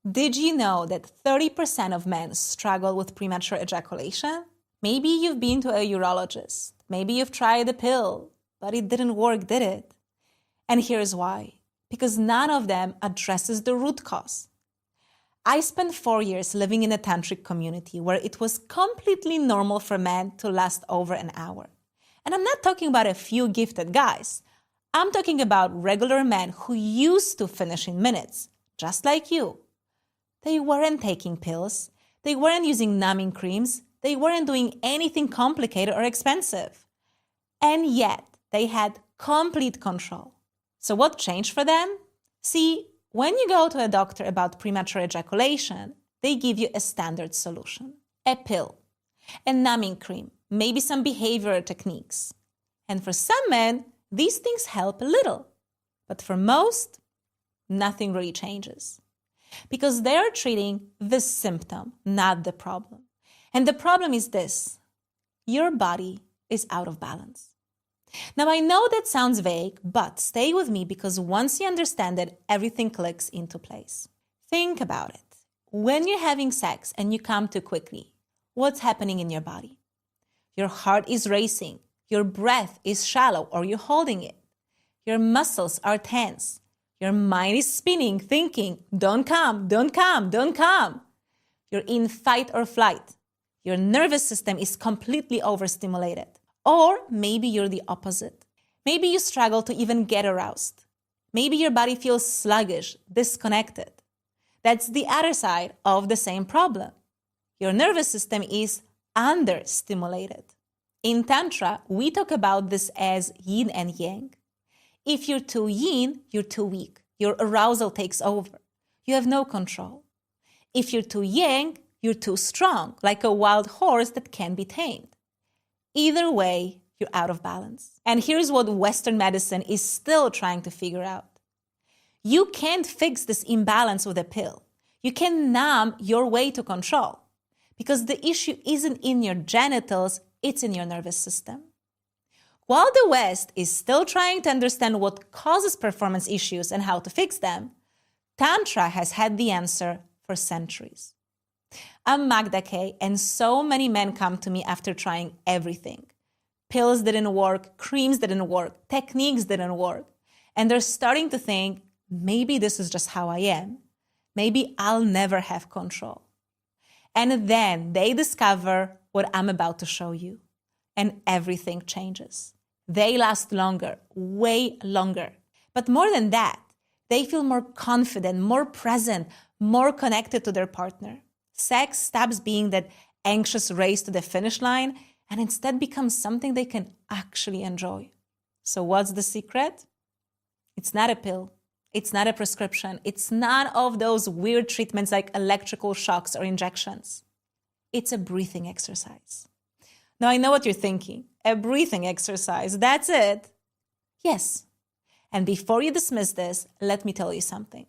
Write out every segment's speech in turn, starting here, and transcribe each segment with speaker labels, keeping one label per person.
Speaker 1: Did you know that 30% of men struggle with premature ejaculation? Maybe you've been to a urologist. Maybe you've tried a pill, but it didn't work, did it? And here's why. Because none of them addresses the root cause. I spent 4 years living in a tantric community where it was completely normal for men to last over an hour. And I'm not talking about a few gifted guys. I'm talking about regular men who used to finish in minutes, just like you. They weren't taking pills. They weren't using numbing creams. They weren't doing anything complicated or expensive. And yet, they had complete control. So what changed for them? See, when you go to a doctor about premature ejaculation, they give you a standard solution. A pill, a numbing cream, maybe some behavioral techniques. And for some men, these things help a little. But for most, nothing really changes. Because they're treating the symptom, not the problem. And the problem is this: your body is out of balance. Now, I know that sounds vague, but stay with me because once you understand it, everything clicks into place. Think about it. When you're having sex and you come too quickly, what's happening in your body? Your heart is racing. Your breath is shallow or you're holding it. Your muscles are tense. Your mind is spinning, thinking, don't come, don't come, don't come. You're in fight or flight. Your nervous system is completely overstimulated. Or maybe you're the opposite. Maybe you struggle to even get aroused. Maybe your body feels sluggish, disconnected. That's the other side of the same problem. Your nervous system is understimulated. In Tantra, we talk about this as yin and yang. If you're too yin, you're too weak. Your arousal takes over. You have no control. If you're too yang, you're too strong, like a wild horse that can be tamed. Either way, you're out of balance. And here's what Western medicine is still trying to figure out. You can't fix this imbalance with a pill. You can numb your way to control because the issue isn't in your genitals, it's in your nervous system. While the West is still trying to understand what causes performance issues and how to fix them, Tantra has had the answer for centuries. I'm Magda K, and so many men come to me after trying everything. Pills didn't work, creams didn't work, techniques didn't work. And they're starting to think, maybe this is just how I am. Maybe I'll never have control. And then they discover what I'm about to show you. And everything changes. They last longer, way longer. But more than that, they feel more confident, more present, more connected to their partner. Sex stops being that anxious race to the finish line and instead becomes something they can actually enjoy. So what's the secret? It's not a pill. It's not a prescription. It's none of those weird treatments like electrical shocks or injections. It's a breathing exercise. Now, I know what you're thinking. A breathing exercise, that's it. Yes. And before you dismiss this, let me tell you something.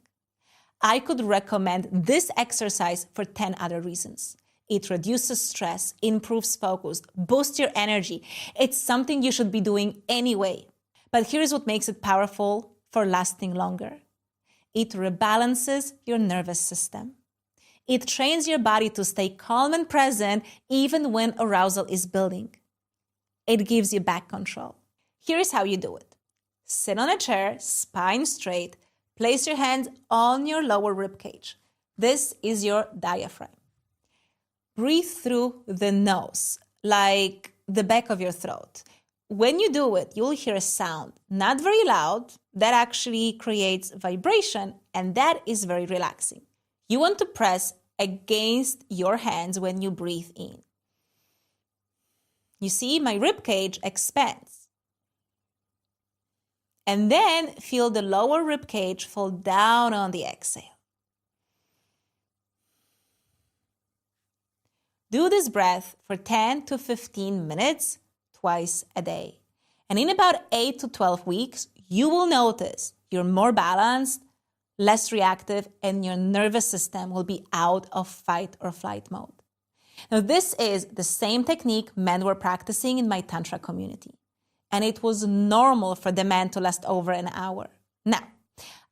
Speaker 1: I could recommend this exercise for 10 other reasons. It reduces stress, improves focus, boosts your energy. It's something you should be doing anyway. But here's what makes it powerful for lasting longer. It rebalances your nervous system. It trains your body to stay calm and present even when arousal is building. It gives you back control. Here's how you do it. Sit on a chair, spine straight. Place your hands on your lower rib cage. This is your diaphragm. Breathe through the nose, like the back of your throat. When you do it, you'll hear a sound, not very loud, that actually creates vibration, and that is very relaxing. You want to press against your hands when you breathe in. You see, my rib cage expands. And then feel the lower rib cage fall down on the exhale. Do this breath for 10 to 15 minutes twice a day. And in about 8 to 12 weeks, you will notice you're more balanced, less reactive, and your nervous system will be out of fight or flight mode. Now, this is the same technique men were practicing in my Tantra community. And it was normal for the men to last over an hour. Now,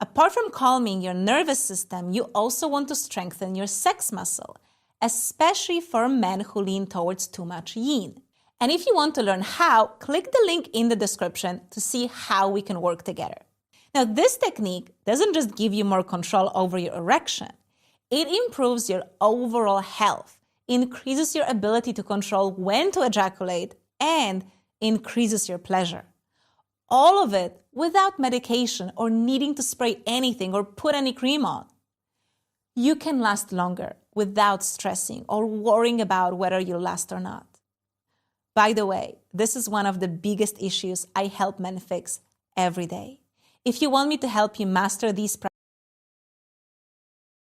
Speaker 1: Apart from calming your nervous system, you also want to strengthen your sex muscle, especially for men who lean towards too much yin. And if you want to learn how, click the link in the description to see how we can work together. Now, this technique doesn't just give you more control over your erection. It improves your overall health, increases your ability to control when to ejaculate, and increases your pleasure. All of it without medication or needing to spray anything or put any cream on. You can last longer without stressing or worrying about whether you'll last or not. By the way, this is one of the biggest issues I help men fix every day. If you want me to help you master these